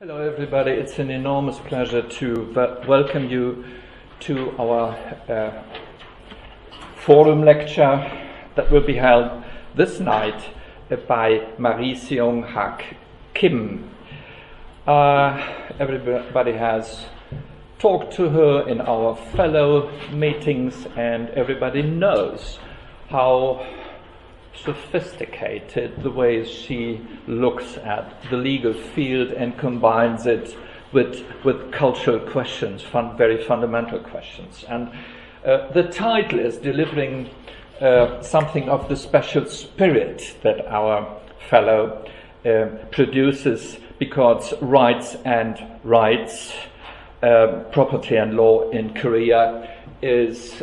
Hello everybody, it's an enormous pleasure to welcome you to our forum lecture that will be held this night by Marie Seong-Hak Kim. Everybody has talked to her in our fellow meetings, and everybody knows how sophisticated the way she looks at the legal field and combines it with cultural questions, very fundamental questions. And the title is delivering something of the special spirit that our fellow produces, because rights and rights, property and law in Korea is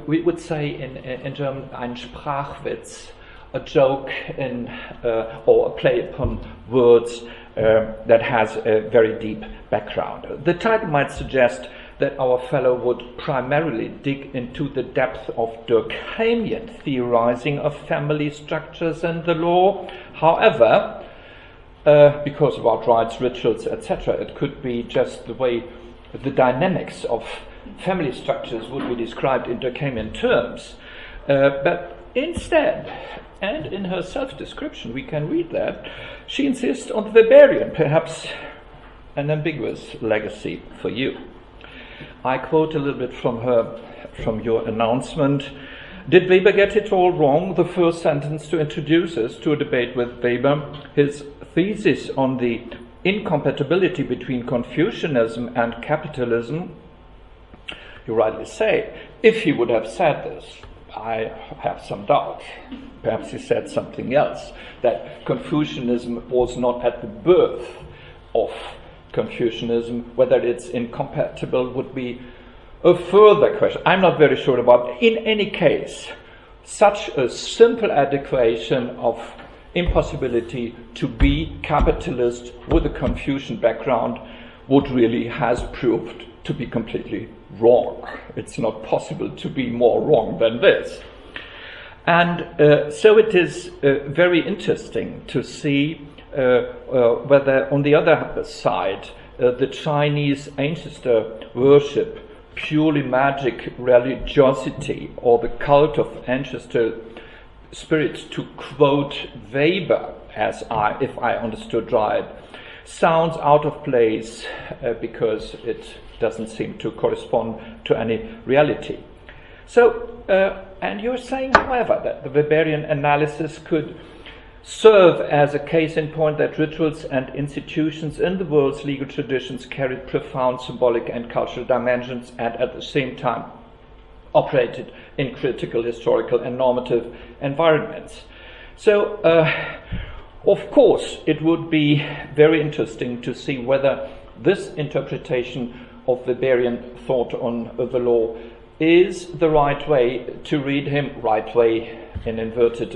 we would say in German ein Sprachwitz, a joke or a play upon words that has a very deep background. The title might suggest that our fellow would primarily dig into the depth of Durkheimian theorizing of family structures and the law. However, because about rights, rituals, etc., it could be just the way the dynamics of family structures would be described in Durkheimian terms. But instead, and in her self-description we can read that, she insists on the Weberian, perhaps an ambiguous legacy for you. I quote a little bit from your announcement. Did Weber get it all wrong? The first sentence to introduce us to a debate with Weber, his thesis on the incompatibility between Confucianism and capitalism. You rightly say, if he would have said this, I have some doubt. Perhaps he said something else, that Confucianism was not at the birth of Confucianism. Whether it's incompatible would be a further question. I'm not very sure about it. In any case, such a simple adequation of impossibility to be capitalist with a Confucian background would really has proved to be completely wrong. It's not possible to be more wrong than this. And so it is very interesting to see whether on the other side the Chinese ancestor worship, purely magic religiosity, or the cult of ancestor spirits, to quote Weber, if I understood right, sounds out of place because it doesn't seem to correspond to any reality. So, and you're saying, however, that the Weberian analysis could serve as a case in point that rituals and institutions in the world's legal traditions carried profound symbolic and cultural dimensions, and at the same time operated in critical historical and normative environments. So, of course, it would be very interesting to see whether this interpretation of Weberian thought on the law is the right way to read him, right way in a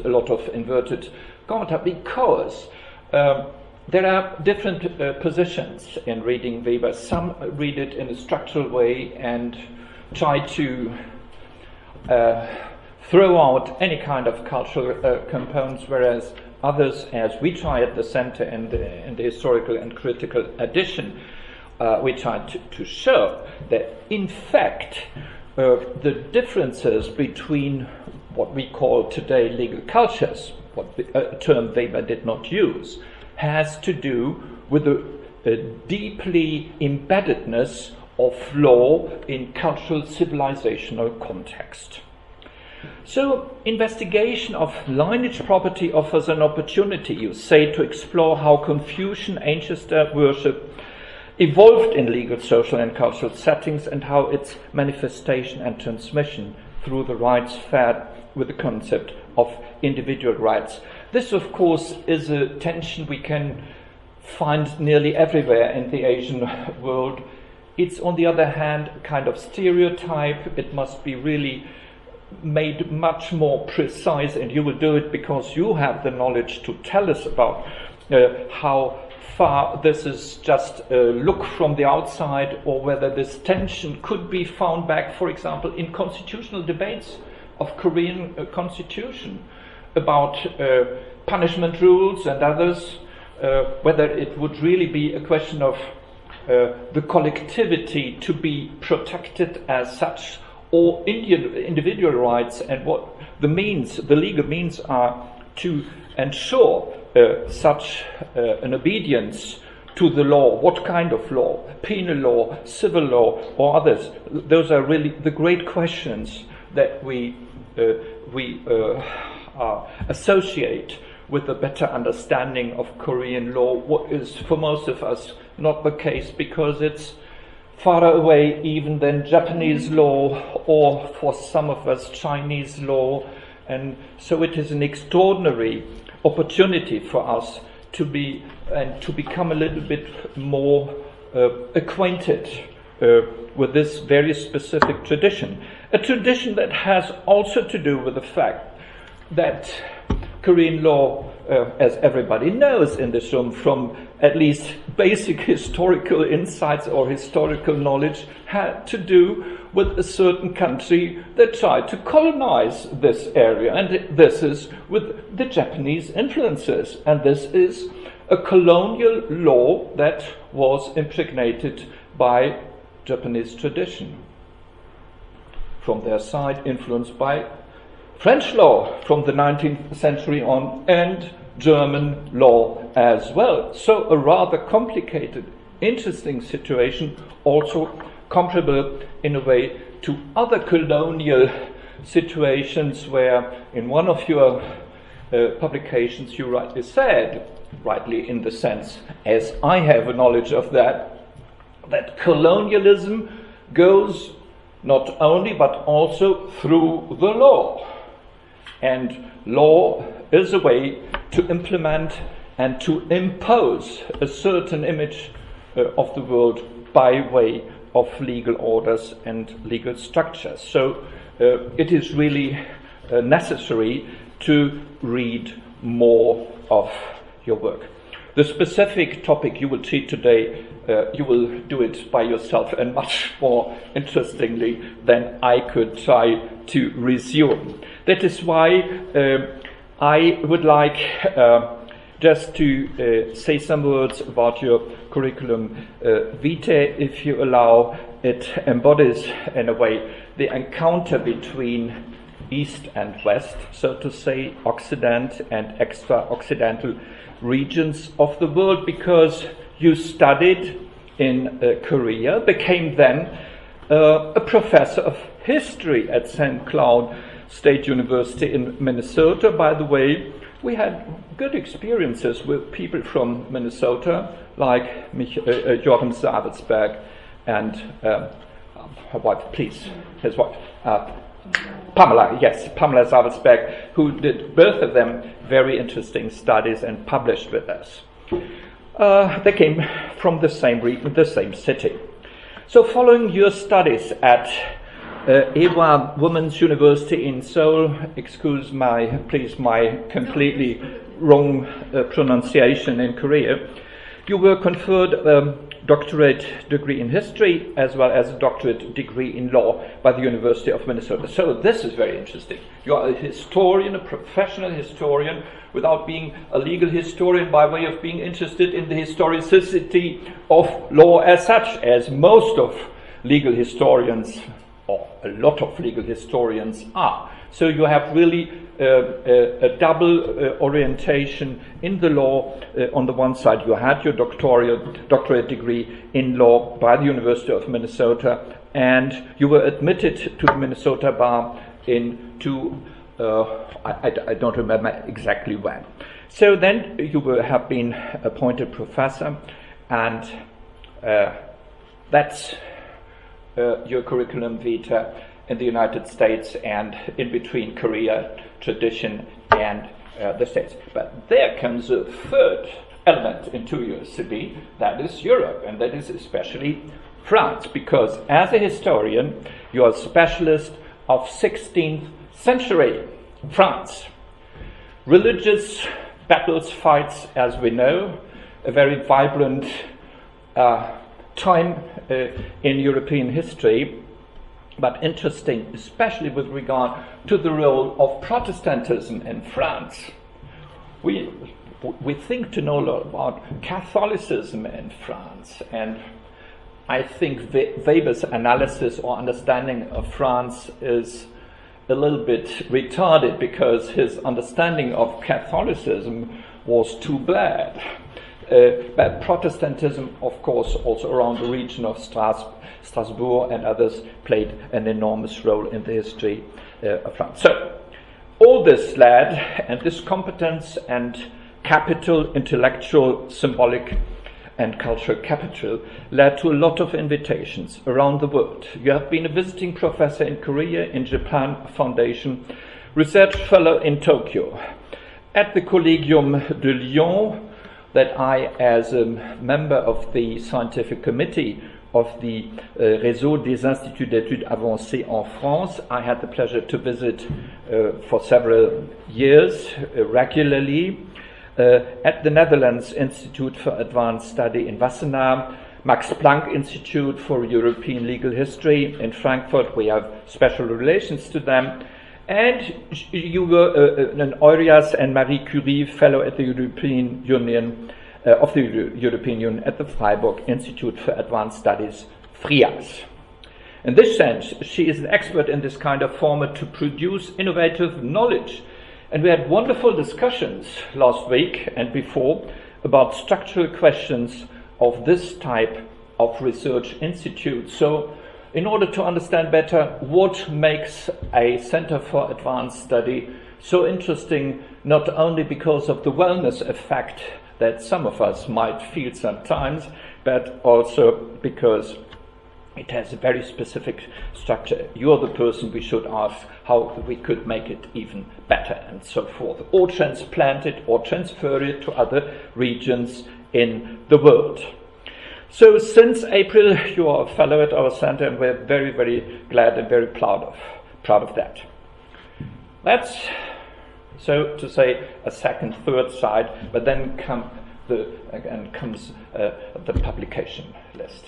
lot of inverted comma, because there are different positions in reading Weber. Some read it in a structural way and try to throw out any kind of cultural components, whereas others, as we try at the center in the historical and critical edition, we try to show that, in fact, the differences between what we call today legal cultures, a term Weber did not use, has to do with the deeply embeddedness of law in cultural civilizational context. So, investigation of lineage property offers an opportunity, you say, to explore how Confucian ancestor worship evolved in legal, social and cultural settings, and how its manifestation and transmission through the rights fared with the concept of individual rights. This, of course, is a tension we can find nearly everywhere in the Asian world. It's, on the other hand, a kind of stereotype. It must be really made much more precise, and you will do it because you have the knowledge to tell us about how far this is just a look from the outside, or whether this tension could be found back, for example, in constitutional debates of Korean constitution about punishment rules and others, whether it would really be a question of the collectivity to be protected as such, or individual rights, and what the legal means are to ensure such an obedience to the law. What kind of law? Penal law, civil law, or others? Those are really the great questions that we associate with a better understanding of Korean law, what is for most of us not the case, because it's farther away even than Japanese law, or for some of us Chinese law. And so it is an extraordinary opportunity for us to become a little bit more acquainted with this very specific tradition. A tradition that has also to do with the fact that Korean law, as everybody knows in this room, from at least basic historical insights or historical knowledge, had to do with a certain country that tried to colonize this area. And this is with the Japanese influences. And this is a colonial law that was impregnated by Japanese tradition. From their side, influenced by French law from the 19th century on, and German law as well. So a rather complicated, interesting situation, also comparable in a way to other colonial situations, where in one of your publications you rightly said, rightly in the sense as I have a knowledge of that colonialism goes not only but also through the law. And law is a way to implement and to impose a certain image of the world by way of legal orders and legal structures. So it is really necessary to read more of your work. The specific topic you will treat today, you will do it by yourself, and much more interestingly than I could try to resume. That is why I would like just to say some words about your curriculum vitae, if you allow. It embodies, in a way, the encounter between East and West, so to say, Occident and extra-Occidental regions of the world, because you studied in Korea, became then a professor of history at St. Cloud State University in Minnesota. By the way, we had good experiences with people from Minnesota, like Joachim Savetsberg and her wife, please, his wife, Pamela Savetsberg, who did both of them very interesting studies and published with us. They came from the same region, the same city. So following your studies at Ewha Women's University in Seoul, excuse please my completely wrong pronunciation in Korea, you were conferred a doctorate degree in history as well as a doctorate degree in law by the University of Minnesota. So this is very interesting. You are a historian, a professional historian, without being a legal historian, by way of being interested in the historicity of law as such, as most of legal historians, or a lot of legal historians, are. So you have really a double orientation in the law. On the one side, you had your doctorate degree in law by the University of Minnesota, and you were admitted to the Minnesota bar I don't remember exactly when. So then you have been appointed professor, and that's your curriculum vitae in the United States, and in between Korea, tradition, and the States. But there comes a third element into your city, that is Europe, and that is especially France, because as a historian, you are a specialist of 16th century France. Religious battles, fights, as we know, a very vibrant time in European history, but interesting, especially with regard to the role of Protestantism in France. we think to know a lot about Catholicism in France, and I think Weber's analysis or understanding of France is a little bit retarded, because his understanding of Catholicism was too bad. But Protestantism, of course, also around the region of Strasbourg and others, played an enormous role in the history of France. So, all this led, and this competence and capital, intellectual, symbolic, and cultural capital, led to a lot of invitations around the world. You have been a visiting professor in Korea, in Japan Foundation, research fellow in Tokyo, at the Collegium de Lyon, that I, as a member of the scientific committee of the Réseau des Instituts d'études avancées en France, I had the pleasure to visit for several years regularly. At the Netherlands Institute for Advanced Study in Wassenaar, Max Planck Institute for European Legal History in Frankfurt, we have special relations to them. And you were an Eurias and Marie Curie Fellow at the European Union, of the European Union at the Freiburg Institute for Advanced Studies, FRIAS. In this sense, she is an expert in this kind of format to produce innovative knowledge. And we had wonderful discussions last week and before about structural questions of this type of research institute. So, in order to understand better what makes a Center for Advanced Study so interesting, not only because of the wellness effect that some of us might feel sometimes, but also because it has a very specific structure. You're the person we should ask how we could make it even better, and so forth, or transplant it or transfer it to other regions in the world. So since April, you are a fellow at our center, and we're very, very glad and very proud of that. That's, so to say, a second, third side, but then comes the publication list.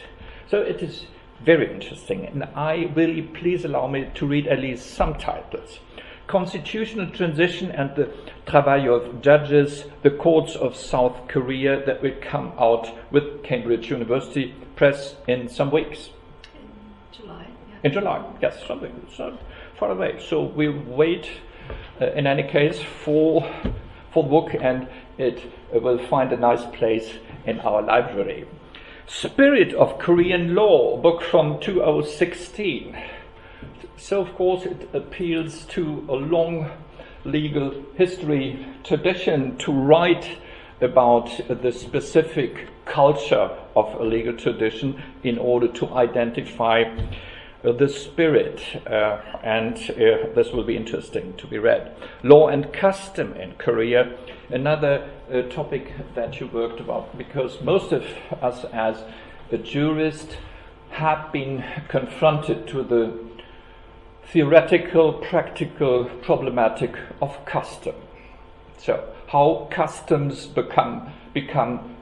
So it is very interesting, and please allow me to read at least some titles. Constitutional Transition and the Travail of Judges, the Courts of South Korea, that will come out with Cambridge University Press in some weeks. In July. Yeah. In July, yes, something. It's not far away. So we wait, in any case, for the book, and it will find a nice place in our library. Spirit of Korean Law, book from 2016. So, of course, it appeals to a long legal history tradition to write about the specific culture of a legal tradition in order to identify the spirit, and this will be interesting to be read. Law and Custom in Korea, another topic that you worked about, because most of us as a jurist have been confronted to the theoretical, practical problematic of custom. So, how customs become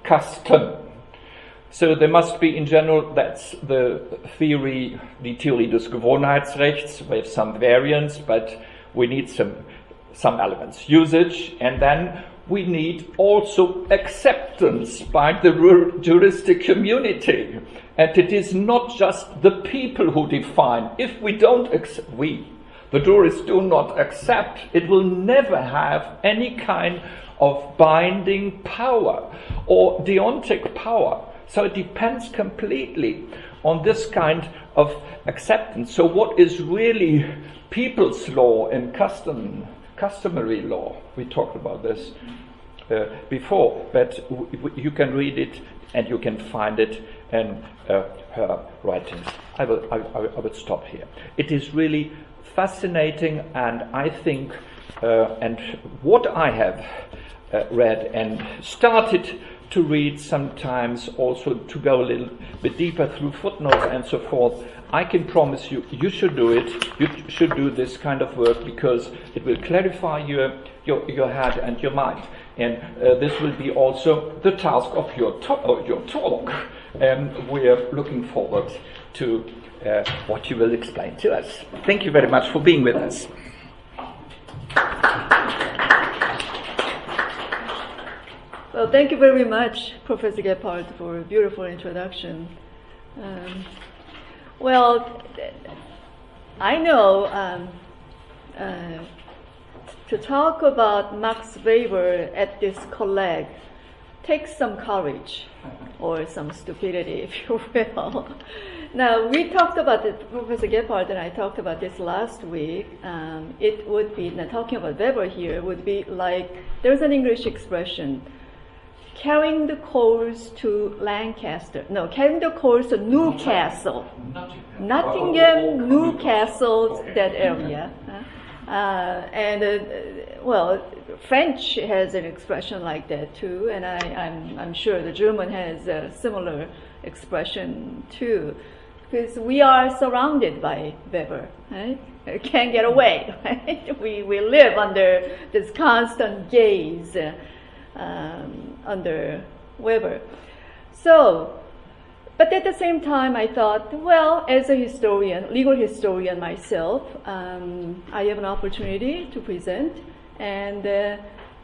custom. So there must be, in general, that's the Theorie des Gewohnheitsrechts, with some variants, but we need some elements. Usage, and then we need also acceptance by the juristic community. And it is not just the people who define. If we don't accept, the jurists do not accept, it will never have any kind of binding power or deontic power. So it depends completely on this kind of acceptance. So what is really people's law and customary law? We talked about this before, but you can read it and you can find it in her writings. I will stop here. It is really fascinating, and I think, and what I have read and started to read sometimes, also to go a little bit deeper through footnotes and so forth, I can promise you, you should do it. You should do this kind of work, because it will clarify your head and your mind. And this will be also the task of your talk. We are looking forward to what you will explain to us. Thank you very much for being with us. Well, thank you very much, Professor Gephardt, for a beautiful introduction. Well, I know to talk about Max Weber at this colleague takes some courage or some stupidity, if you will. Now, we talked about it, Professor Gephardt and I talked about this last week. It would be, now talking about Weber here, would be like, there's an English expression, carrying the coals to Lancaster. No, carrying the coals to Newcastle. Nottingham, Newcastle, that area. Well, French has an expression like that too, and I'm sure the German has a similar expression too, because we are surrounded by Weber, right? Can't get away, right? We live under this constant gaze under Weber. So, but at the same time, I thought, well, as a historian, legal historian myself, I have an opportunity to present. And,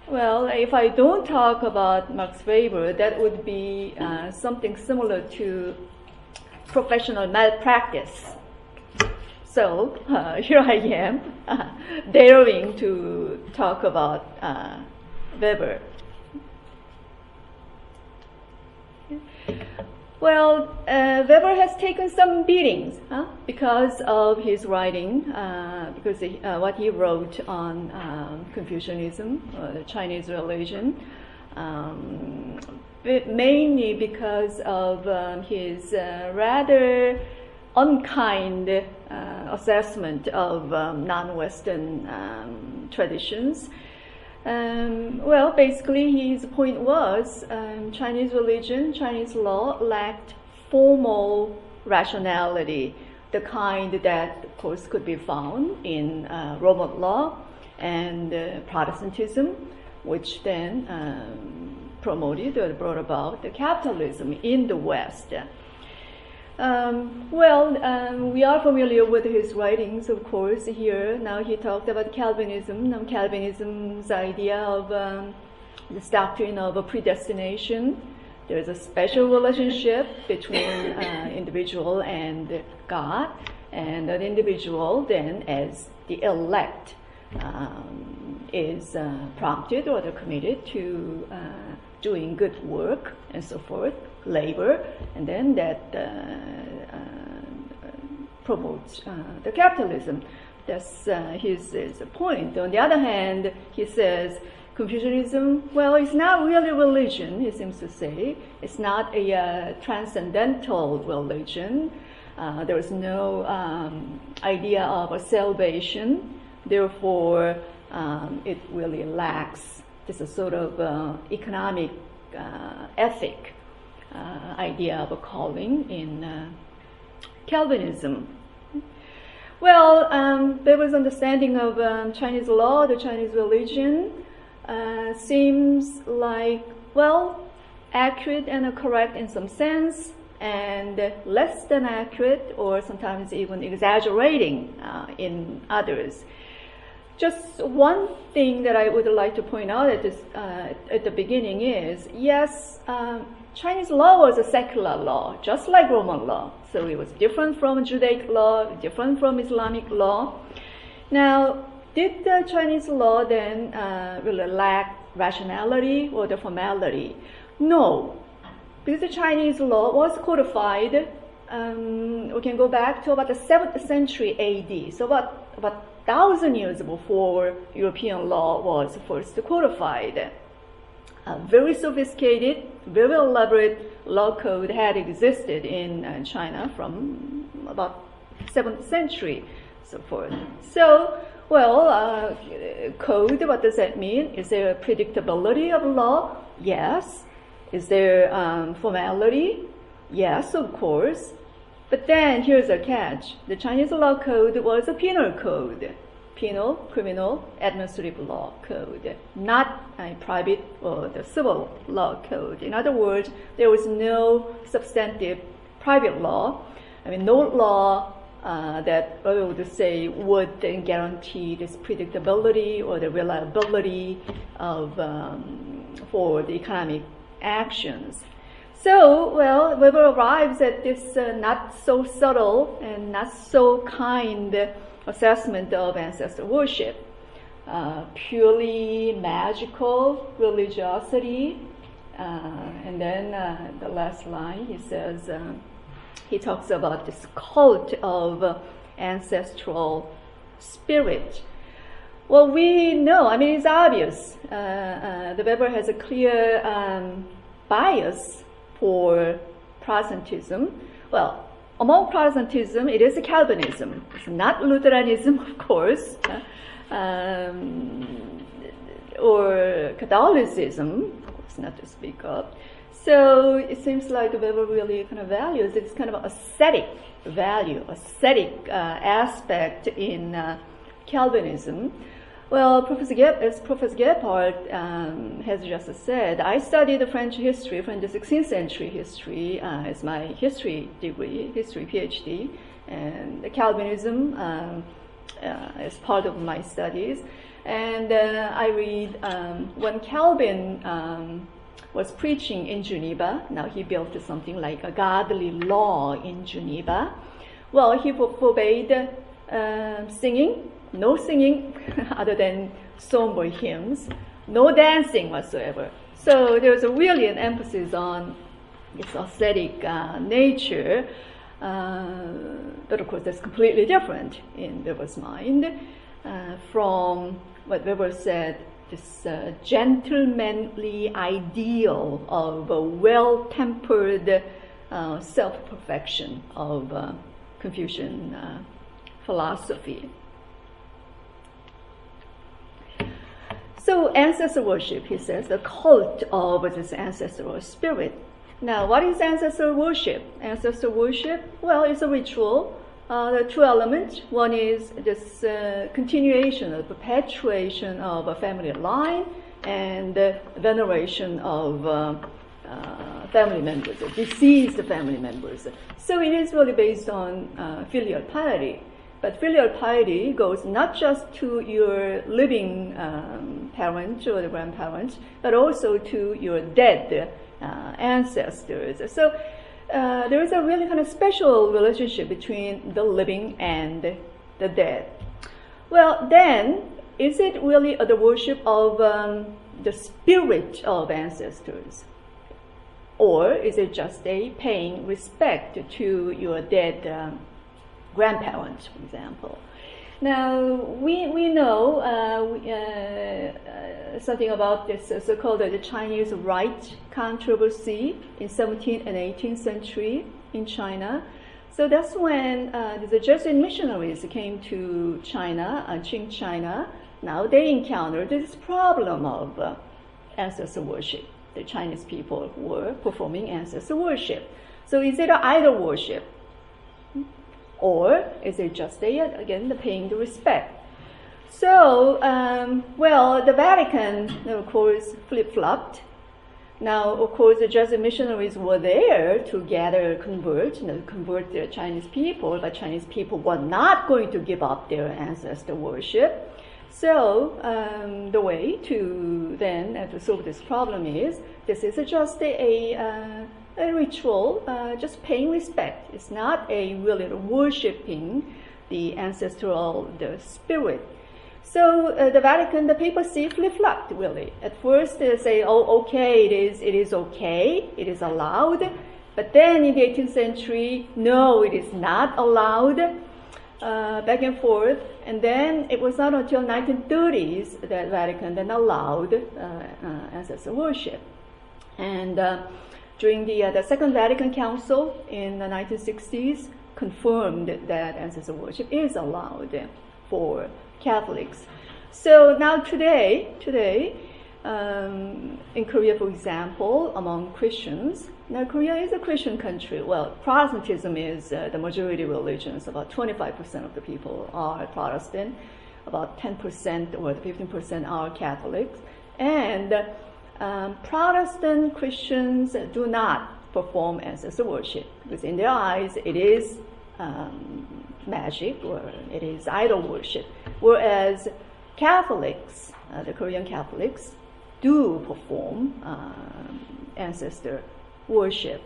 well, if I don't talk about Max Weber, that would be something similar to professional malpractice. So, here I am, daring to talk about Weber. Well, Weber has taken some beatings because of his writing, because what he wrote on Confucianism, the Chinese religion, mainly because of his rather unkind assessment of non-Western traditions. Well, basically, his point was Chinese religion, Chinese law lacked formal rationality, the kind that, of course, could be found in Roman law and Protestantism, which then promoted or brought about the capitalism in the West. We are familiar with his writings, of course, here. Now he talked about Calvinism, Calvinism's idea of this doctrine of a predestination. There's a special relationship between individual and God, and an individual then, as the elect, is prompted or committed to doing good work and so forth, labor, and then that promotes the capitalism. That's his point. On the other hand, he says Confucianism, well, it's not really religion, he seems to say. It's not a transcendental religion. There is no idea of a salvation. Therefore, it really lacks this sort of economic ethic idea of a calling in Calvinism. Well, Weber's understanding of Chinese law, the Chinese religion, seems like, well, accurate and correct in some sense, and less than accurate, or sometimes even exaggerating in others. Just one thing that I would like to point out at the beginning is, yes, Chinese law was a secular law, just like Roman law. So it was different from Judaic law, different from Islamic law. Now, did the Chinese law then really lack rationality or the formality? No, because the Chinese law was codified. We can go back to about the 7th century AD, so about 1,000 years before European law was first codified. Very sophisticated, very elaborate law code had existed in China from about 7th century, so forth. So, well, code, what does that mean? Is there a predictability of law? Yes. Is there formality? Yes, of course. But then here's a catch. The Chinese law code was a penal code. Penal, criminal, administrative law code, not a private or the civil law code. In other words, there was no substantive private law. I mean, no law that I would say would then guarantee this predictability or the reliability of for the economic actions. So, well, Weber arrives at this not so subtle and not so kind assessment of ancestor worship. Purely magical religiosity. And then the last line, he says, he talks about this cult of ancestral spirit. Well, we know, I mean, it's obvious. The Weber has a clear bias for Protestantism. Well, among Protestantism, it is Calvinism. It's not Lutheranism, of course, or Catholicism, of course, not to speak of. So it seems like Weber really kind of values this kind of ascetic value, ascetic aspect in Calvinism. Well, as Professor Gebhardt has just said, I studied French history, from the 16th century history as my history degree, history PhD, and Calvinism as part of my studies. And I read when Calvin was preaching in Geneva, now he built something like a godly law in Geneva. Well, he forbade singing, no singing other than somber hymns, no dancing whatsoever. So there's really an emphasis on its ascetic nature, but of course that's completely different in Weber's mind from what Weber said, this gentlemanly ideal of a well-tempered self-perfection of Confucian philosophy. So ancestor worship, he says, the cult of this ancestral spirit. Now, what is ancestor worship? Ancestor worship, well, it's a ritual. There are two elements. One is this continuation, or perpetuation of a family line, and veneration of family members, deceased family members. So it is really based on filial piety. But filial piety goes not just to your living parent or the grandparents, but also to your dead ancestors. So there is a really kind of special relationship between the living and the dead. Well, then, is it really the worship of the spirit of ancestors? Or is it just a paying respect to your dead grandparents, for example? Now, we know something about this so-called the Chinese Rite controversy in 17th and 18th century in China. So that's when the Jesuit missionaries came to China, Qing China. Now they encountered this problem of ancestor worship. The Chinese people were performing ancestor worship. So is it an idol worship? Or is it just, again, the paying the respect? So, well, the Vatican, of course, flip-flopped. Now, of course, the Jesuit missionaries were there to convert the Chinese people, but Chinese people were not going to give up their ancestor worship. So, the way to then to solve this problem is, this is just a ritual, just paying respect. It's not a really worshipping the ancestral, the spirit. So the Vatican, the papacy flip-flopped really. At first they say, oh, okay, it is okay, it is allowed. But then in the 18th century, no, it is not allowed. Back and forth. And then it was not until 1930s that Vatican then allowed ancestor worship. And during the Second Vatican Council in the 1960s, confirmed that ancestor worship is allowed for Catholics. So now today, in Korea, for example, among Christians, now Korea is a Christian country. Well, Protestantism is the majority religion, so about 25% of the people are Protestant, about 10% or 15% are Catholics, and Protestant Christians do not perform ancestor worship because in their eyes it is magic or it is idol worship. Whereas Catholics, the Korean Catholics, do perform ancestor worship.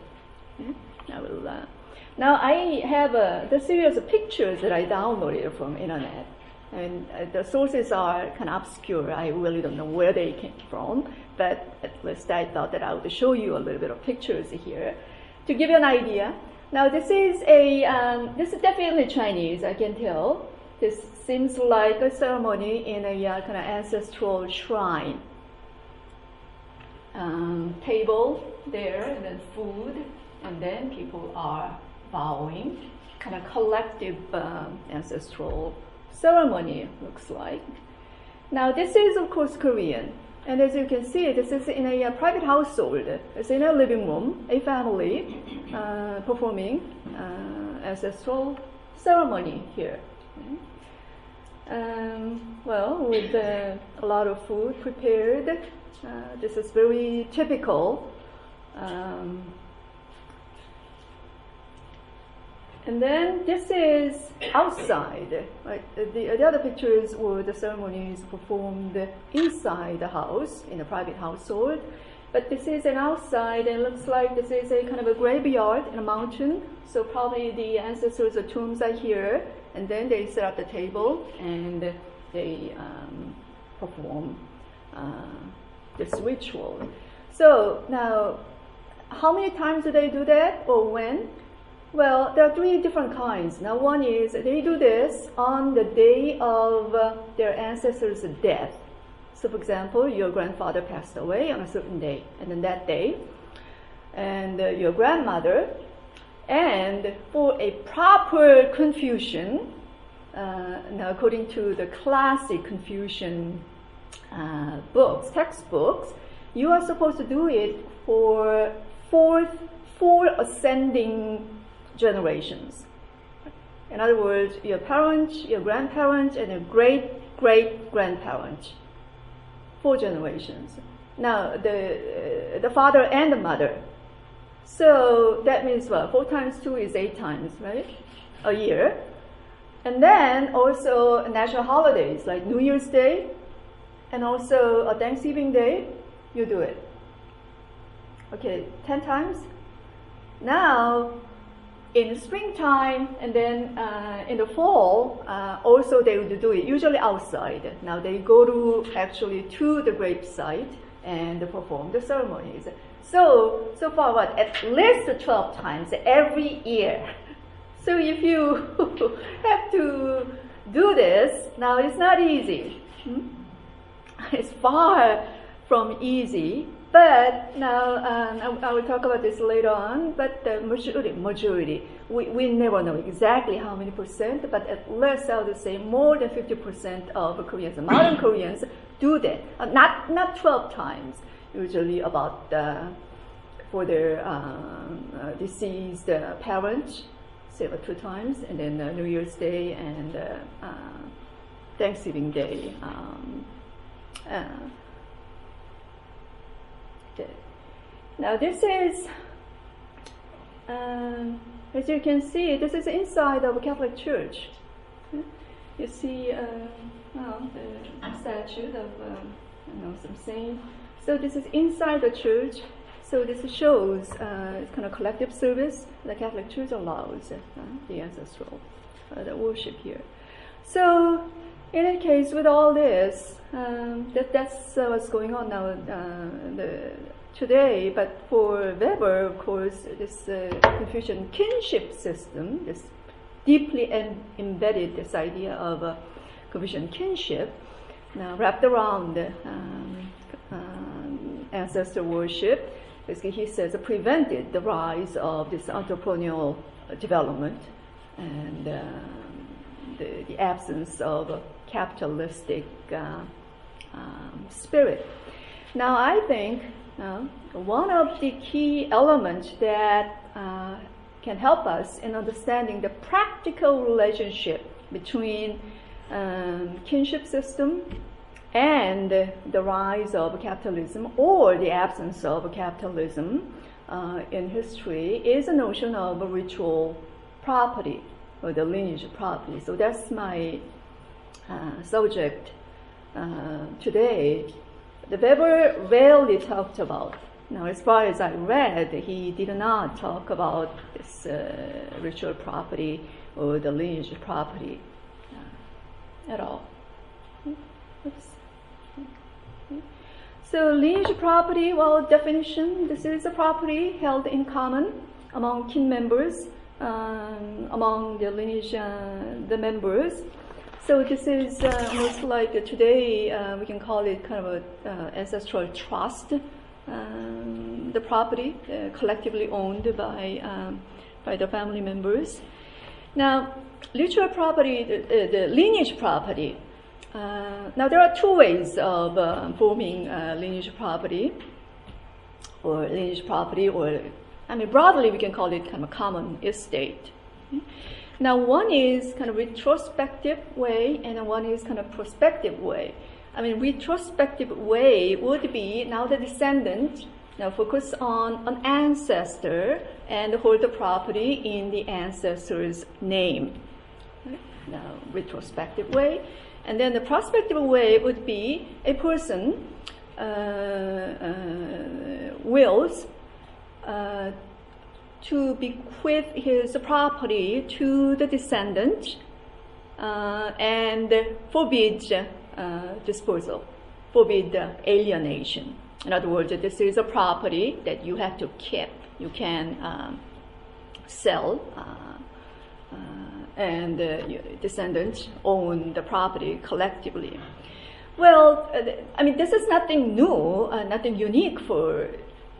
Now I have the series of pictures that I downloaded from internet, and the sources are kind of obscure. I really don't know where they came from, but at least I thought that I would show you a little bit of pictures here to give you an idea. Now this is definitely Chinese, I can tell. This seems like a ceremony in a kind of ancestral shrine. Table there, and then food, and then people are bowing. Kind of collective ancestral ceremony, looks like. Now this is of course Korean, and as you can see, this is in a private household. It's in a living room, a family performing ancestral ceremony here. Well, with a lot of food prepared. This is very typical. And then this is outside. Right? The other pictures were the ceremonies performed inside the house, in a private household. But this is an outside, and it looks like this is a kind of a graveyard in a mountain. So probably the ancestors' tombs are here, and then they set up the table and they perform this ritual. So now, how many times do they do that, or when? Well, there are three different kinds. Now, one is they do this on the day of their ancestors' death. So, for example, your grandfather passed away on a certain day, and then that day, and your grandmother, and for a proper Confucian, now according to the classic Confucian textbooks, you are supposed to do it for four ascending generations. In other words, your parents, your grandparents, and your great-great-grandparents. 4 generations. Now, the father and the mother. So that means what? 4 times 2 is 8 times, right? A year. And then also national holidays like New Year's Day and also a Thanksgiving Day, you do it. Okay, 10 times. Now, in springtime and then in the fall, also they would do it, usually outside. Now they go to the grave site and perform the ceremonies. So far what? At least 12 times every year. So if you have to do this, now it's not easy. It's far from easy. But now, I will talk about this later on, but the majority, we never know exactly how many percent, but at least I would say more than 50% of Koreans, modern Koreans, do that. Not 12 times, usually about for their deceased parents, say about 2 times, and then New Year's Day and Thanksgiving Day. Now this is, as you can see, this is inside of a Catholic church. You see, the statue of some saint. So this is inside the church. So this shows it's kind of collective service the Catholic Church allows the ancestral the worship here. So in any case, with all this, that's what's going on now today. But for Weber, of course, this Confucian kinship system, this deeply embedded this idea of Confucian kinship, now wrapped around ancestor worship, basically he says prevented the rise of this entrepreneurial development and the absence of capitalistic spirit. Now I think one of the key elements that can help us in understanding the practical relationship between kinship system and the rise of capitalism or the absence of capitalism in history is a notion of a ritual property or the lineage property. So that's my subject today. the Weber rarely talked about. Now, as far as I read, he did not talk about this ritual property or the lineage property at all. Oops. So lineage property, well, definition, this is a property held in common among kin members, among the lineage, the members. So this is most like today, we can call it kind of an ancestral trust, the property collectively owned by the family members. Now, ritual property, the lineage property, now there are two ways of forming lineage property, or I mean broadly we can call it kind of a common estate. Now one is kind of retrospective way and one is kind of prospective way. I mean retrospective way would be now the descendant now focus on an ancestor and hold the property in the ancestor's name. Now retrospective way. And then the prospective way would be a person wills to bequeath his property to the descendant and forbid disposal, forbid alienation. In other words, this is a property that you have to keep. You can sell. And descendants own the property collectively. Well, I mean, this is nothing new, nothing unique for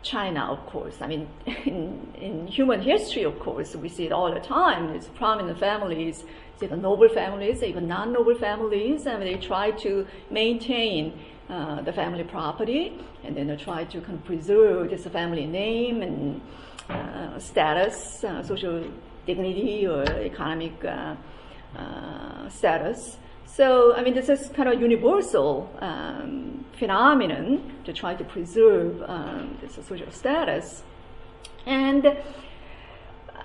China, of course. I mean, in human history, of course, we see it all the time. There's prominent families, even noble families, even non-noble families, and they try to maintain the family property, and then they try to kind of preserve this family name and status, social dignity or economic status. So, I mean, this is kind of universal phenomenon to try to preserve this social status. And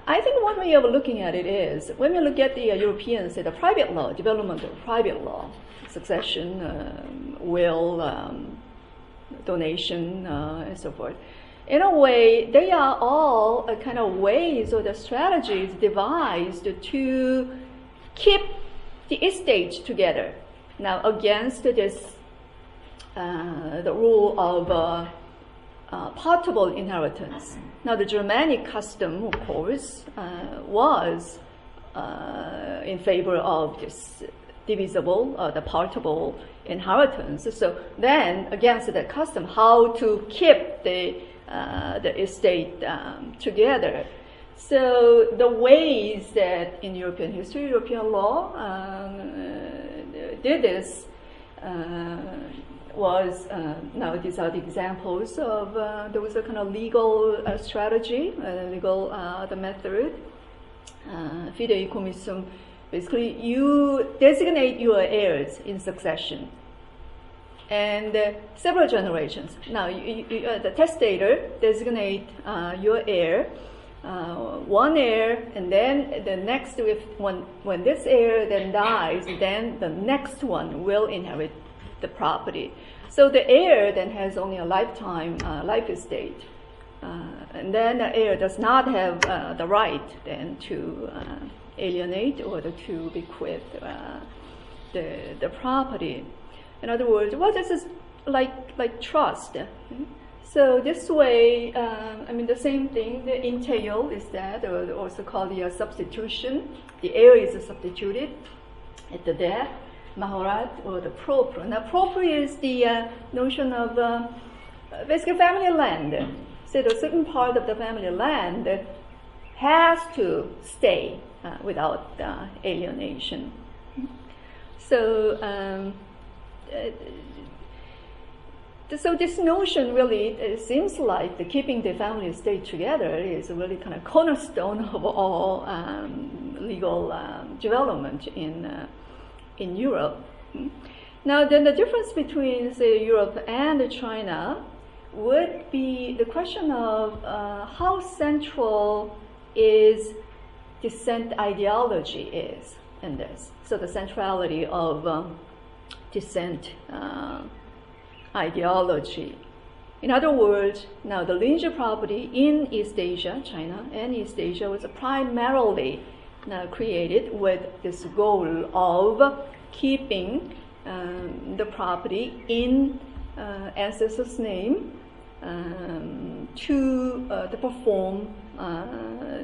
I think one way of looking at it is, when we look at the Europeans, the private law, development of private law, succession, will, donation, and so forth, in a way, they are all kind of ways or the strategies devised to keep the estate together. Now, against this, the rule of portable inheritance. Now, the Germanic custom, of course, was in favor of this divisible, the portable inheritance. So then, against that custom, how to keep the estate together. So the ways that in European history, European law did this was, now these are the examples of, there was a kind of legal strategy, the method, fideicomissum. Basically, you designate your heirs in succession. And several generations. Now, the testator designate your heir, one heir, and then the next, when this heir then dies, then the next one will inherit the property. So the heir then has only a lifetime life estate, and then the heir does not have the right then to alienate or to bequeath the property. In other words, well, this is like trust. So this way, I mean, the same thing, the entail is that, or also called the substitution. The heir is substituted at the death, mahorat, or the propre. Now, propre is the notion of basically family land. So a certain part of the family land has to stay without alienation. So, so this notion really seems like the keeping the family estate together is really kind of cornerstone of all legal development in Europe. Now, then the difference between, say, Europe and China would be the question of how central is descent ideology is in this. So the centrality of descent ideology. In other words, now the lineage property in East Asia, China and East Asia, was primarily now created with this goal of keeping the property in ancestor's name to perform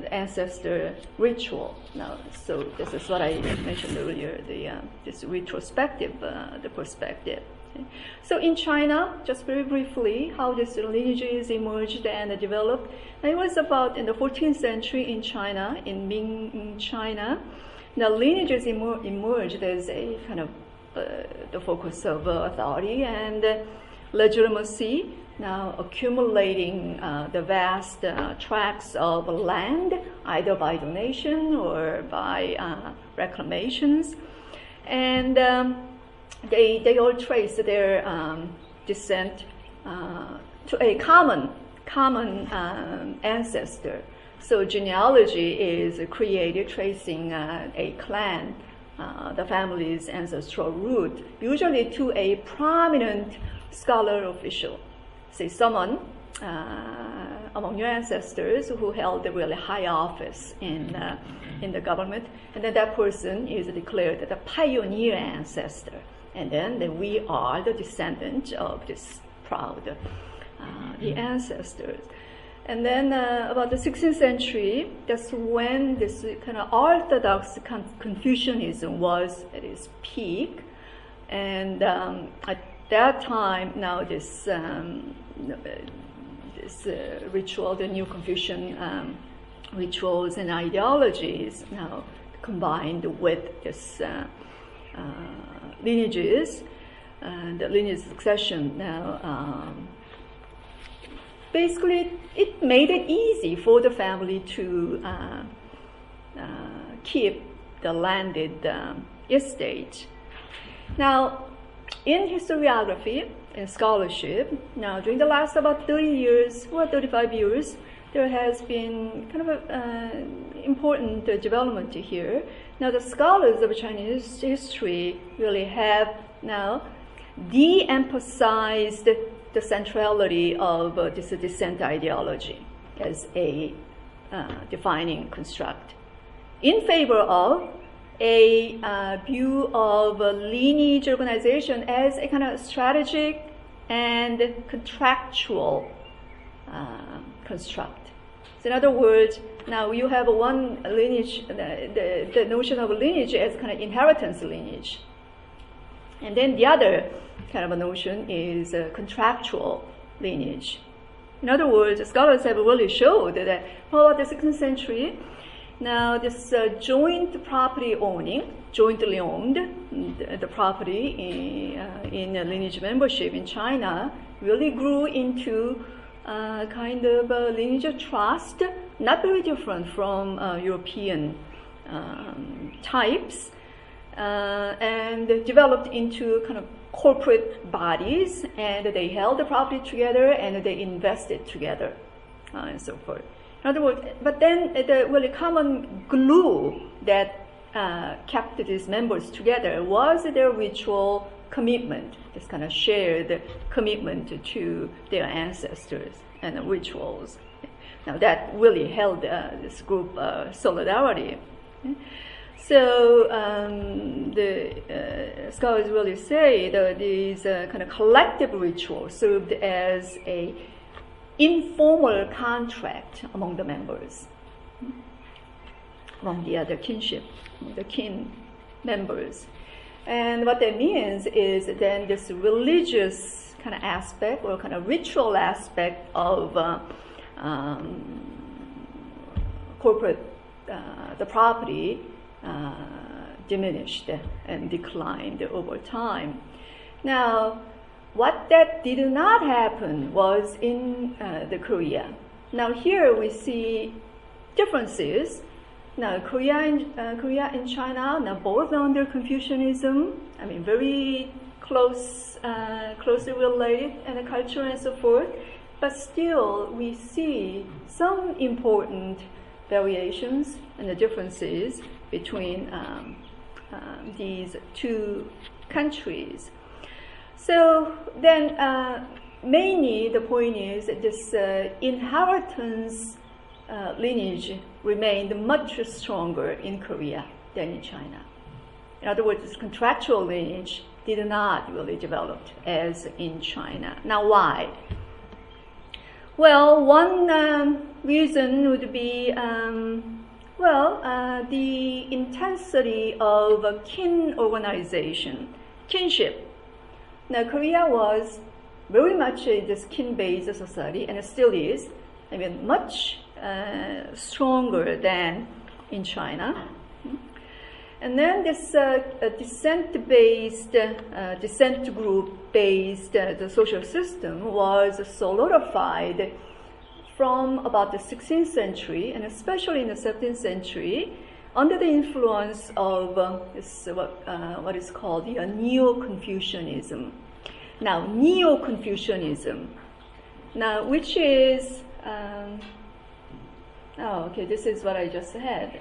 ancestor ritual. Now, so this is what I mentioned earlier, this retrospective, the perspective. So in China, just very briefly, how this lineages emerged and developed. It was about in the 14th century in China, in Ming China. Now lineages emerged as a kind of the focus of authority and legitimacy. Now accumulating the vast tracts of land, either by donation or by reclamations, and they all trace their descent to a common ancestor. So genealogy is created tracing a clan, the family's ancestral root, usually to a prominent scholar official, say someone among your ancestors who held a really high office in the government, and then that person is declared the pioneer ancestor. And then we are the descendant of this proud the ancestors. And then about the 16th century, that's when this kind of orthodox Confucianism was at its peak. And at that time, now this ritual, the Neo-Confucian rituals and ideologies now combined with this lineages and the lineage succession. Now, basically, it made it easy for the family to keep the landed estate. Now, in historiography and scholarship, now during the last about 30 years or 35 years, there has been kind of an important development here. Now, the scholars of Chinese history really have now de-emphasized the centrality of this descent ideology as a defining construct in favor of a view of lineage organization as a kind of strategic and contractual construct. So in other words, now you have one lineage, the notion of lineage as kind of inheritance lineage. And then the other kind of a notion is contractual lineage. In other words, scholars have really showed that about the 16th century, now this joint property owning, jointly owned, the property in lineage membership in China really grew into kind of a lineage trust, not very different from European types, and developed into kind of corporate bodies, and they held the property together and they invested together, and so forth. In other words, but then the really common glue that kept these members together was their ritual commitment, this kind of shared commitment to their ancestors and rituals. Now that really held this group solidarity. So the scholars really say that these kind of collective rituals served as a informal contract among the members, among the other kinship, the kin members. And what that means is then this religious kind of aspect or kind of ritual aspect of corporate, the property diminished and declined over time. Now, what that did not happen was in the Korea. Now here we see differences. Now Korea and China, now both under Confucianism, I mean very closely related and the culture and so forth, but still we see some important variations and the differences between these two countries. So then, mainly the point is that this inheritance lineage remained much stronger in Korea than in China. In other words, this contractual lineage did not really develop as in China. Now, why? Well, one reason would be, the intensity of kin organization, kinship. Now, Korea was very much this kin-based society, and it still is. I mean, much stronger than in China. And then this descent group-based the social system was solidified from about the 16th century, and especially in the 17th century, under the influence of what is called the Neo-Confucianism. Now, Neo-Confucianism, which is, this is what I just said.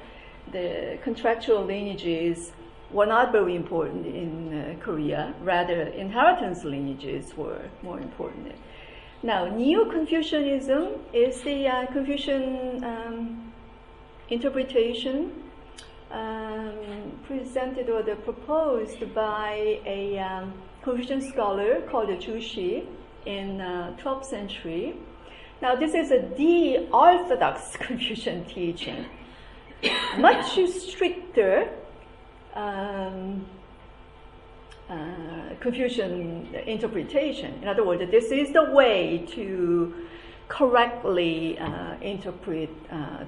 The contractual lineages were not very important in Korea. Rather, inheritance lineages were more important. Now, Neo-Confucianism is the Confucian interpretation presented or proposed by a Confucian scholar called Jushi in 12th century. Now, this is the orthodox Confucian teaching. Much stricter Confucian interpretation. In other words, this is the way to correctly interpret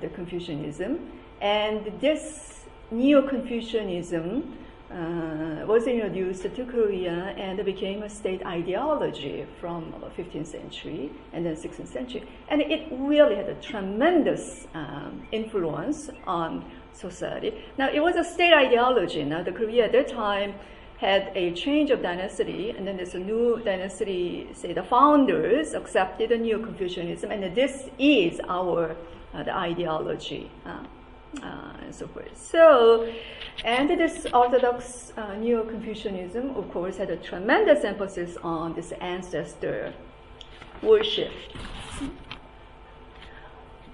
the Confucianism. And this Neo-Confucianism was introduced to Korea and became a state ideology from the 15th century and then 16th century. And it really had a tremendous influence on society. Now, it was a state ideology. Now, the Korea at that time had a change of dynasty, and then there's a new dynasty, say the founders accepted the Neo-Confucianism, and this is our the ideology. And so forth. So, and this Orthodox Neo-Confucianism, of course, had a tremendous emphasis on this ancestor worship.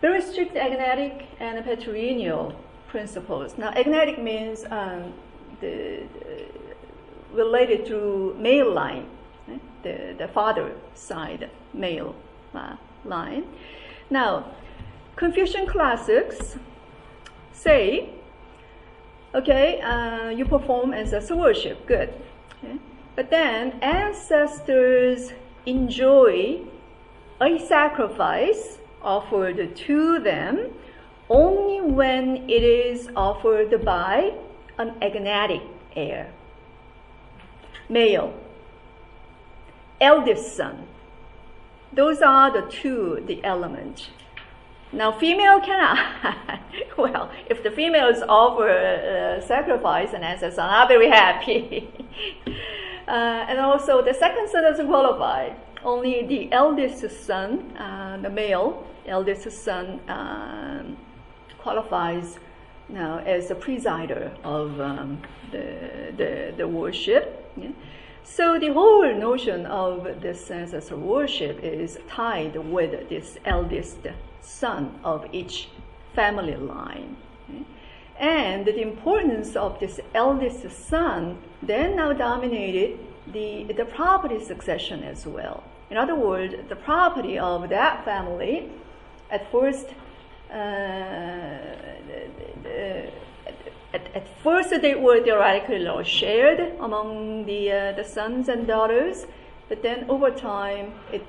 Very strict agnatic and patrilineal principles. Now, agnatic means related to male line, the father side male line. Now, Confucian classics say, okay, you perform ancestor worship, good. Okay? But then ancestors enjoy a sacrifice offered to them only when it is offered by an agnatic heir, male, eldest son. Those are the elements. Now, female cannot. Well, if the females offer sacrifice and ancestors are not very happy. And also, the second son doesn't qualify. Only the eldest son, the male eldest son, qualifies now as a presider of the worship. Yeah? So the whole notion of this ancestor worship is tied with this eldest son of each family line. Okay? And the importance of this eldest son then now dominated the property succession as well. In other words, the property of that family at first at first they were theoretically shared among the sons and daughters, but then over time it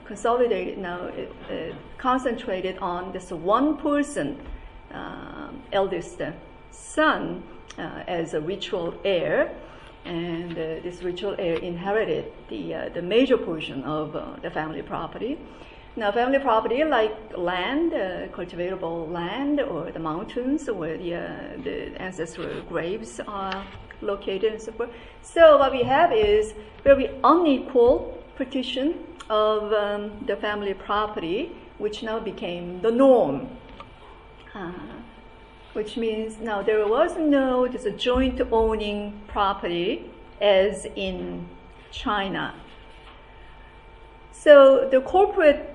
consolidated now, it concentrated on this one person, eldest son, as a ritual heir, and this ritual heir inherited the major portion of the family property. Now, family property like land, cultivatable land, or the mountains where the ancestral graves are located and so forth. So what we have is very unequal partition of the family property, which now became the norm. Which means now there was no just a joint owning property as in China. So the corporate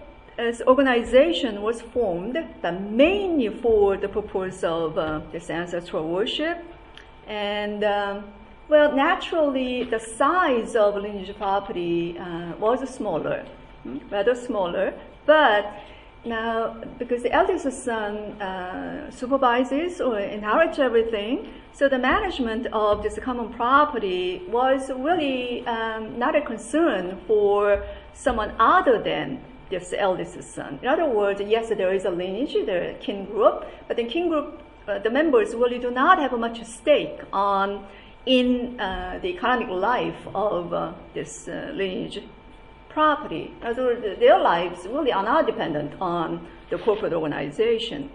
organization was formed mainly for the purpose of this ancestral worship. And well, naturally, the size of lineage property was smaller, rather smaller. But now, because the eldest son supervises or inherits everything, so the management of this common property was really not a concern for someone other than this eldest son. In other words, yes, there is a lineage, the kin group, but the kin group, the members really do not have much stake in the economic life of this lineage property. In other words, their lives really are not dependent on the corporate organization.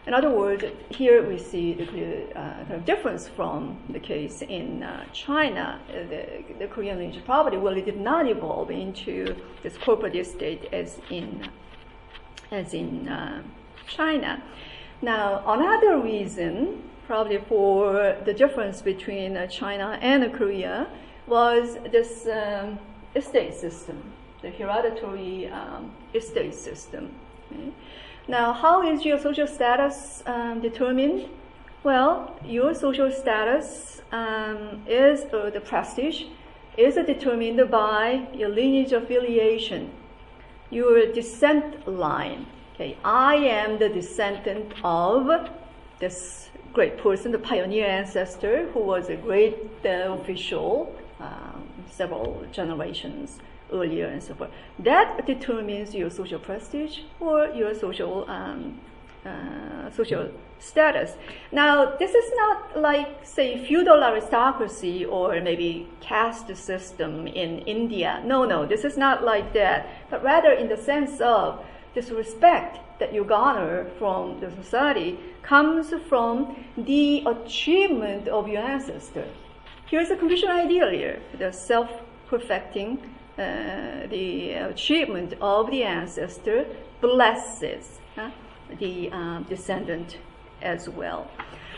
In other words, here we see the clear kind of difference from the case in China. The Korean lineage property really did not evolve into this corporate estate as in China. Now, another reason probably for the difference between China and Korea was this estate system, the hereditary estate system. Okay? Now, how is your social status determined? Well, your social status is, or the prestige, is determined by your lineage affiliation, your descent line. Okay, I am the descendant of this great person, the pioneer ancestor, who was a great official several generations earlier and so forth. That determines your social prestige or your social status. Now, this is not like, say, feudal aristocracy or maybe caste system in India. No, this is not like that, but rather in the sense of this respect that you garner from the society comes from the achievement of your ancestor. Here's a Confucian ideal here, the self-perfecting, the achievement of the ancestor blesses the descendant as well.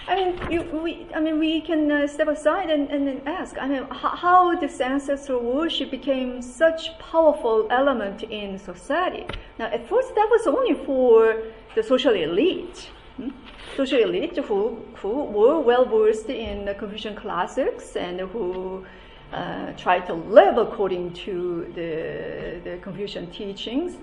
We can step aside and ask, how this ancestral worship became such powerful element in society. Now, at first, that was only for the social elite. Social elite who were well versed in the Confucian classics and who tried to live according to the Confucian teachings.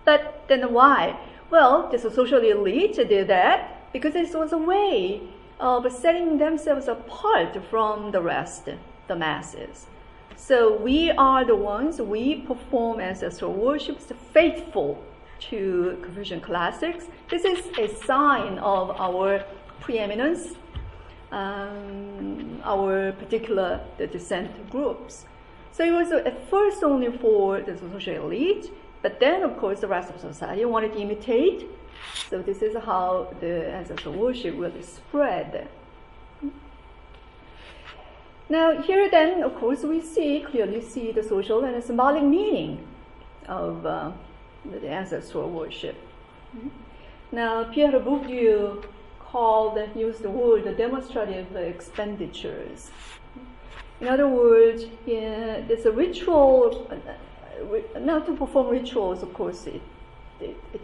But then why? Well, the social elite did that because this was a way of setting themselves apart from the rest, the masses. So we are the ones, we perform ancestral worship, faithful to Confucian classics. This is a sign of our preeminence, our particular the descent groups. So it was at first only for the social elite, but then of course the rest of society wanted to imitate. So this is how the ancestral worship really spread. Now here then, of course, we clearly see the social and symbolic meaning of the ancestral worship. Now Pierre Bourdieu used the word demonstrative expenditures. In other words, there's a ritual. Now to perform rituals, of course, it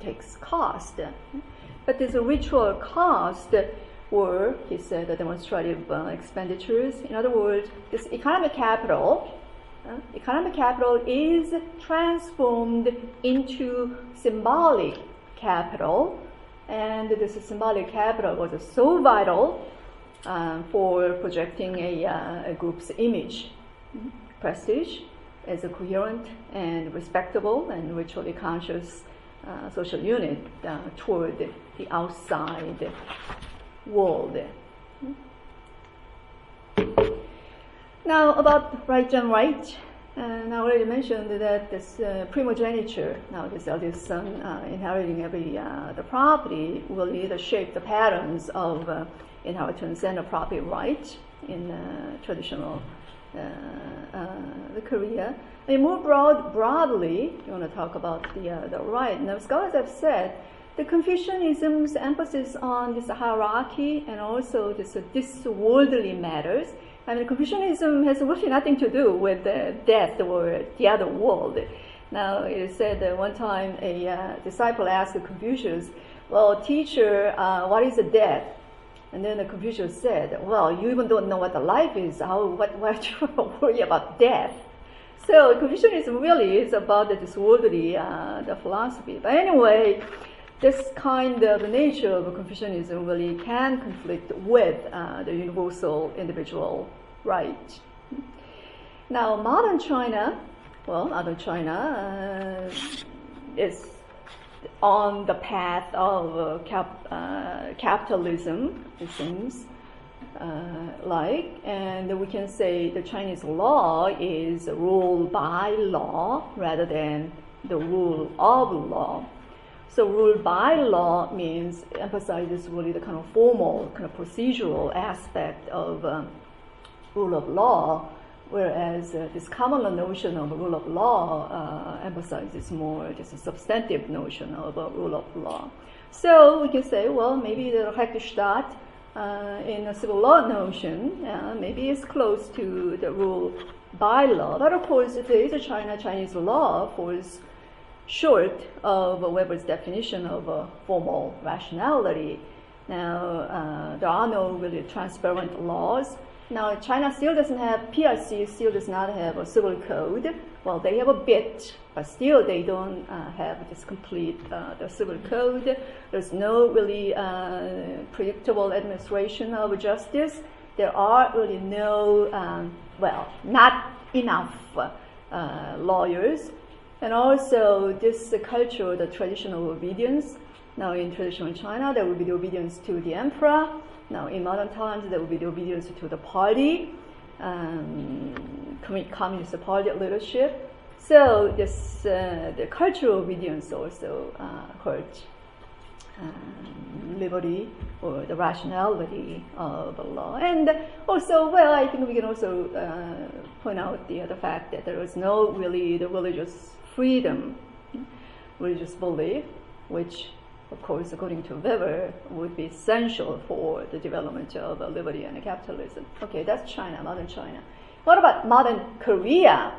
takes cost. But there's a ritual cost or, he said, the demonstrative expenditures. In other words, this economic capital is transformed into symbolic capital, and this symbolic capital was so vital for projecting a group's image, prestige, as a coherent and respectable and ritually conscious social unit toward the outside world. Now about right and right, I already mentioned that this primogeniture, now this eldest son inheriting the property, will either shape the patterns of inheritance and the property right in traditional the Korea. More broadly, you want to talk about the right. Now, scholars have said the Confucianism's emphasis on this hierarchy and also this worldly matters I mean, Confucianism has really nothing to do with death or the other world. Now, it is said that one time a disciple asked Confucius, well, teacher, what is a death? And then the Confucius said, well, you even don't know what the life is. Why do you worry about death? So Confucianism really is about the disworldly, the philosophy. But anyway, this kind of nature of Confucianism really can conflict with the universal individual right. Now, modern China is on the path of capitalism, it seems like, and we can say the Chinese law is ruled by law rather than the rule of law. So rule by law means emphasizes really the kind of formal, kind of procedural aspect of rule of law, whereas this common law notion of rule of law emphasizes more just a substantive notion of rule of law. So we can say, well, maybe the Rechtsstaat in a civil law notion maybe is close to the rule by law. But of course, if there is a Chinese law falls short of Weber's definition of formal rationality. Now, there are no really transparent laws. Now, China still doesn't have, PRC still does not have a civil code. Well, they have a bit, but still they don't have this complete the civil code. There's no really predictable administration of justice. There are really no, not enough lawyers. And also this culture, the traditional obedience. Now, in traditional China, there will be the obedience to the emperor. Now, in modern times, there will be the obedience to the party, Communist Party leadership. So this the cultural obedience also hurt liberty or the rationality of the law. And also, well, I think we can also point out the fact that there is no really the religious freedom, religious belief, which of course, according to Weber, would be essential for the development of liberty and capitalism. Okay, that's China, modern China. What about modern Korea?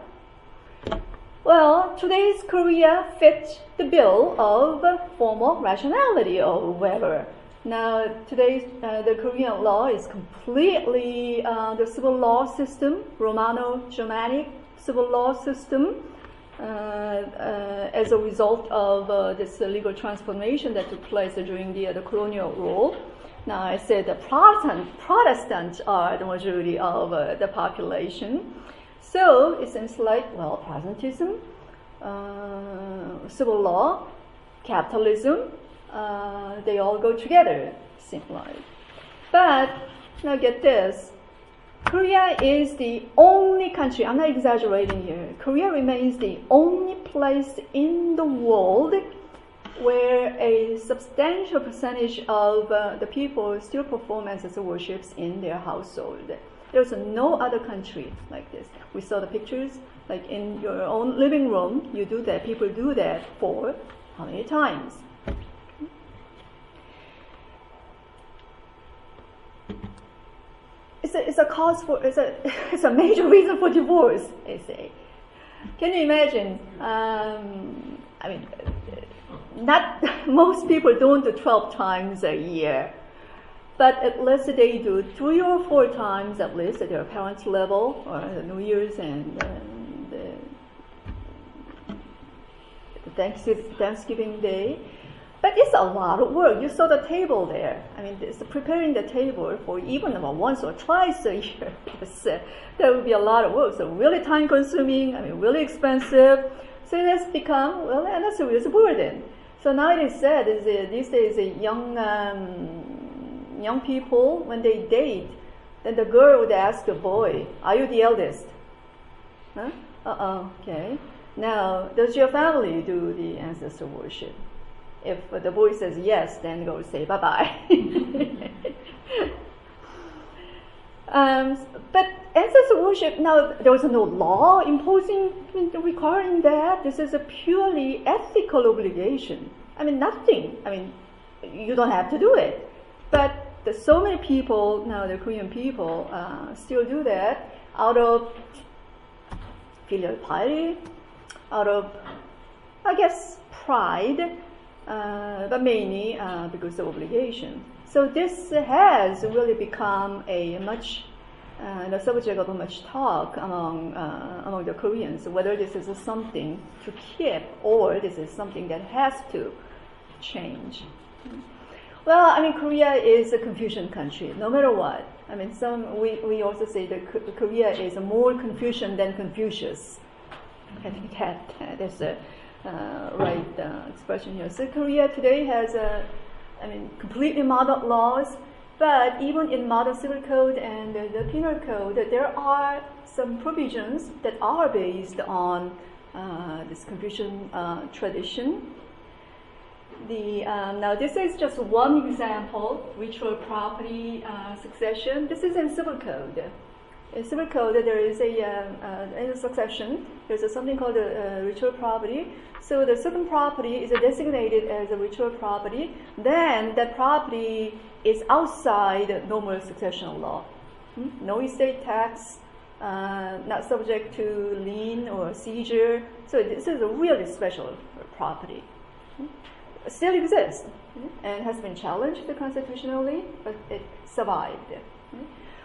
Well, today's Korea fits the bill of formal rationality of Weber. Now, today's the Korean law is completely the civil law system, Romano-Germanic civil law system. As a result of this legal transformation that took place during the colonial rule. Now, I said the Protestants are the majority of the population. So it seems like, well, Protestantism, civil law, capitalism, they all go together, seems like. But now get this. Korea is the only country, I'm not exaggerating here, Korea remains the only place in the world where a substantial percentage of the people still perform ancestor worships in their household. There's no other country like this. We saw the pictures, like in your own living room, you do that, people do that for how many times? It's a cause for, it's a major reason for divorce, they say. Can you imagine? I mean, not most people don't do 12 times a year, but at least they do 3 or 4 times at least at their parents' level, or the New Year's and the Thanksgiving Day. But it's a lot of work. You saw the table there. I mean, it's preparing the table for even about once or twice a year. That would be a lot of work. So really time-consuming. I mean, really expensive. So it has become, well, and that's a real burden. So now it is said these days young people, when they date, then the girl would ask the boy, "Are you the eldest?" Huh? Okay. Now, does your family do the ancestor worship? If the boy says yes, then go say bye-bye. But ancestor worship, now there was no law imposing, requiring that. This is a purely ethical obligation. I mean, nothing. I mean, you don't have to do it. But so many people now, the Korean people, still do that out of filial piety, out of, I guess, pride, but mainly because of obligation. So this has really become a much the subject of much talk among the Koreans, whether this is something to keep or this is something that has to change. Well, I mean, Korea is a Confucian country, no matter what. I mean, we also say that Korea is more Confucian than Confucius. I think that's the right expression here. So Korea today has completely modern laws, but even in modern civil code and the penal code, there are some provisions that are based on this Confucian tradition. Now this is just one example, ritual property succession. This is in civil code. In civil code, there is in a succession, there's something called a ritual property. So the certain property is designated as a ritual property, then that property is outside normal successional law. No estate tax, not subject to lien or seizure. So this is a really special property. Still exists and has been challenged constitutionally, but it survived.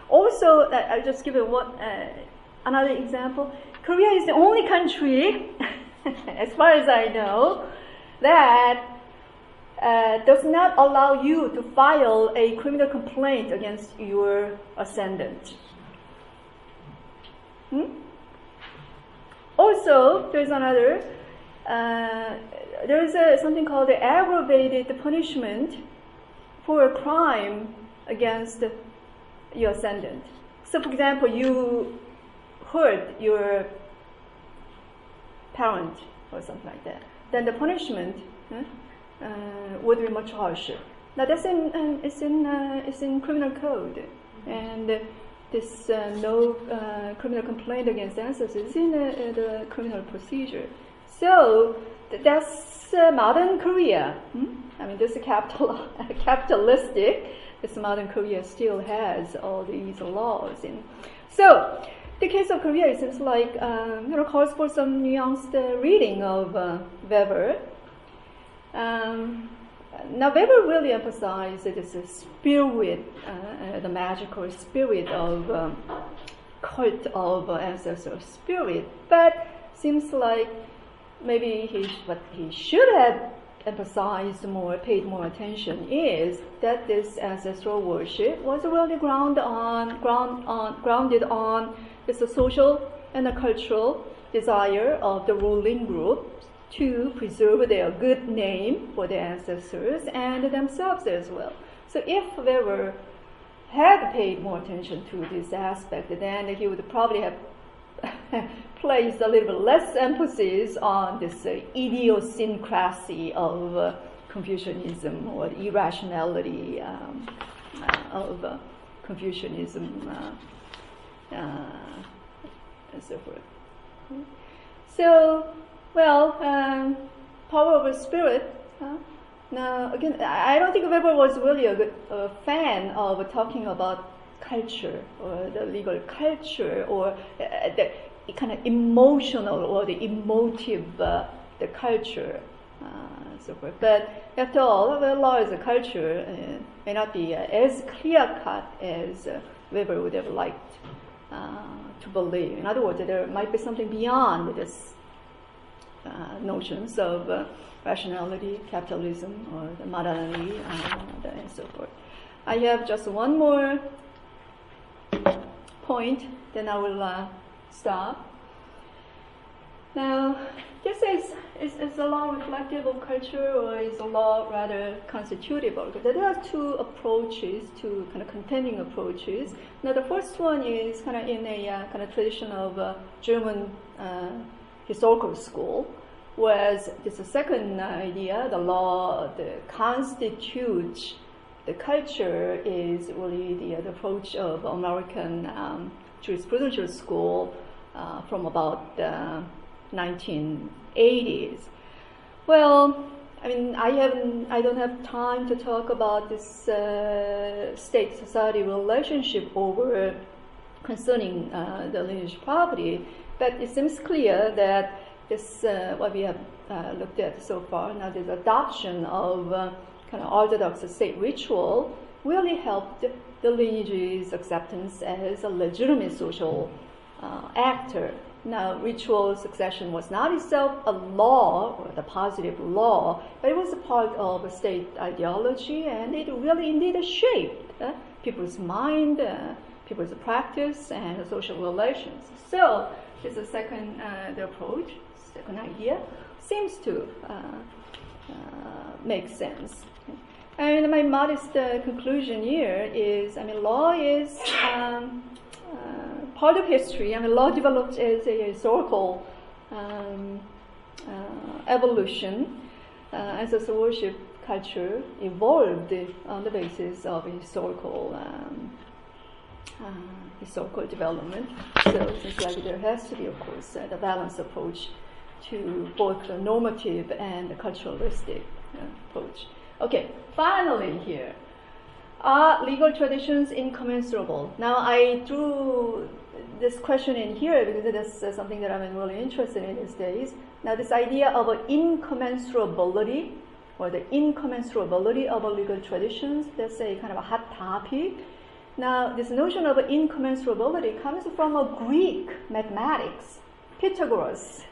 Also, I'll just give you another example. Korea is the only country, as far as I know, that does not allow you to file a criminal complaint against your ascendant. Also, there's another. There is something called the aggravated punishment for a crime against your ascendant. So, for example, you hurt your parent or something like that. Then the punishment would be much harsher. Now, that's it's in criminal code, and this no criminal complaint against ancestors is in the criminal procedure. So that's modern Korea. I mean, this is capitalistic. This modern Korea still has all these laws. So the case of Korea, it seems like calls for some nuanced reading of Weber. Now Weber really emphasized this spirit, the magical spirit of cult of ancestral spirit, but seems like maybe what he should have emphasized more, paid more attention, is that this ancestral worship was really grounded on this social and a cultural desire of the ruling group to preserve their good name for their ancestors and themselves as well. So if Weber had paid more attention to this aspect, then he would probably have placed a little bit less emphasis on this idiosyncrasy of Confucianism or the irrationality of Confucianism and so forth. So, well, power of spirit. Now, again, I don't think Weber was really a good fan of talking about culture or the legal culture or the kind of emotional or the emotive the culture so forth. But after all, the law is a culture may not be as clear cut as Weber would have liked to believe. In other words, there might be something beyond this notions of rationality, capitalism, or the modernity, and so forth. I have just one more point, then I will stop. Now, this is a law reflective of culture, or is a law rather constitutive? Because there are two approaches, two kind of contending approaches. Now, the first one is kind of in a kind of tradition of German historical school, whereas this second idea, the law that constitutes the culture, is really the approach of American jurisprudential school from about 1980s. Well, I mean, I don't have time to talk about this state-society relationship over concerning the lineage property, but it seems clear that this what we have looked at so far, now this adoption of kind of orthodox state ritual really helped the lineage's acceptance as a legitimate social actor. Now, ritual succession was not itself a law or the positive law, but it was a part of a state ideology, and it really indeed shaped people's mind, people's practice, and social relations. So, this is the approach, second idea, seems to make sense. And my modest conclusion here is, I mean, law is part of history. I mean, law developed as a historical evolution. Ancestor worship culture evolved on the basis of historical development. So it seems like there has to be, of course, the balanced approach to both the normative and the culturalistic approach. Okay, finally here. Are legal traditions incommensurable? Now, I threw this question in here because that's something that I'm really interested in these days. Now, this idea of incommensurability, or the incommensurability of legal traditions, that's a kind of a hot topic. Now, this notion of incommensurability comes from a Greek mathematics, Pythagoras.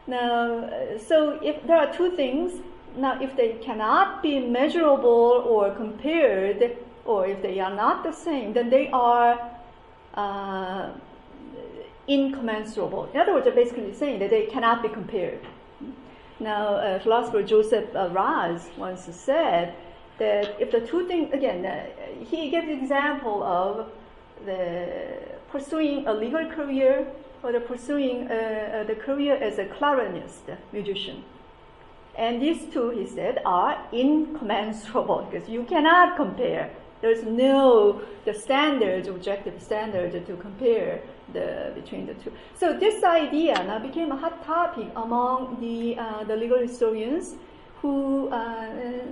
Now, so if there are two things, now if they cannot be measurable or compared, or if they are not the same, then they are incommensurable. In other words, they're basically saying that they cannot be compared. Now, philosopher Joseph Raz once said that if the two things, again, he gave the example of the pursuing a legal career or the pursuing the career as a clarinist, musician. And these two, he said, are incommensurable because you cannot compare. There's no the standards, objective standards to compare between the two. So this idea now became a hot topic among the legal historians, who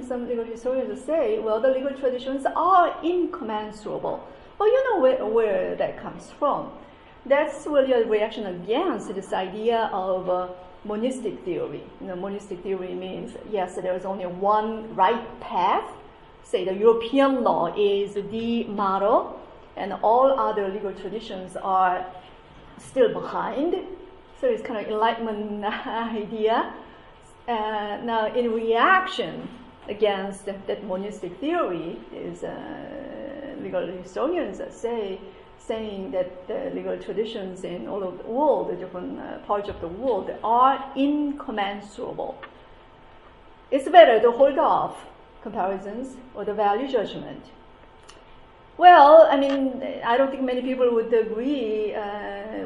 some legal historians say, well, the legal traditions are incommensurable. Well, you know where that comes from. That's really a reaction against this idea of monistic theory. You know, monistic theory means, yes, there is only one right path. Say the European law is the model, and all other legal traditions are still behind. So it's kind of Enlightenment idea. Now, in reaction against that monistic theory, is legal historians saying that the legal traditions in all of the world, the different parts of the world, are incommensurable. It's better to hold off comparisons or the value judgment. Well, I mean, I don't think many people would agree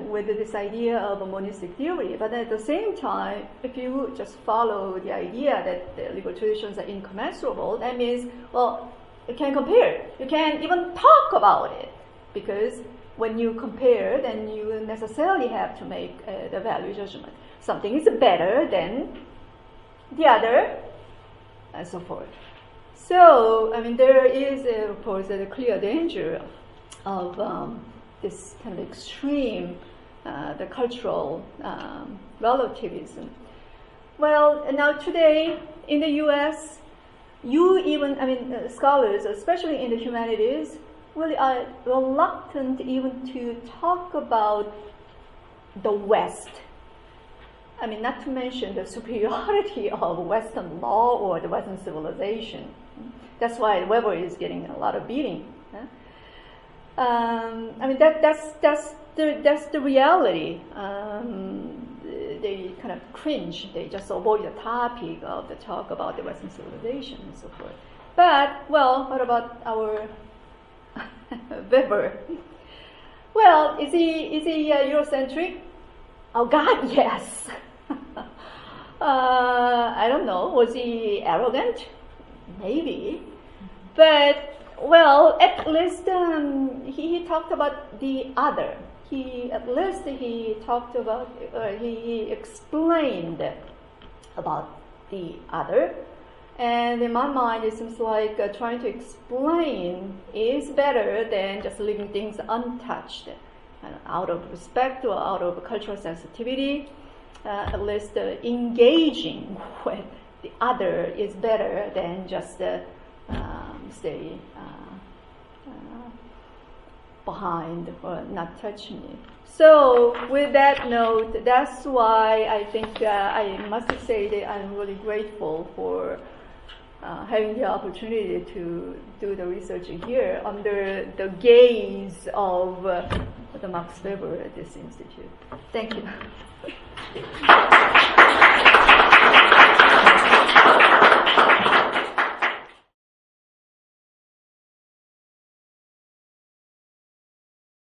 with this idea of a monistic theory, but at the same time, if you just follow the idea that the legal traditions are incommensurable, that means, well, you can't compare. You can't even talk about it, because when you compare, then you necessarily have to make the value judgment. Something is better than the other, and so forth. So, I mean, there is, of course, a clear danger of this kind of extreme, the cultural relativism. Well, now today in the U.S., scholars, especially in the humanities, really are reluctant even to talk about the West. I mean, not to mention the superiority of Western law or the Western civilization. That's why Weber is getting a lot of beating. I mean, that's the reality. They kind of cringe. They just avoid the topic of the talk about the Western civilization and so forth. But, well, what about our Weber? Well, is he Eurocentric? Oh God, yes. I don't know. Was he arrogant? Maybe. But, well, at least he talked about the other. He talked about, he explained about the other. And in my mind, it seems like trying to explain is better than just leaving things untouched. Out of respect or out of cultural sensitivity, at least engaging with the other is better than just stay behind or not touching it. So with that note, that's why I think I must say that I'm really grateful for having the opportunity to do the research here under the gaze of the Max Weber at this institute. Thank you.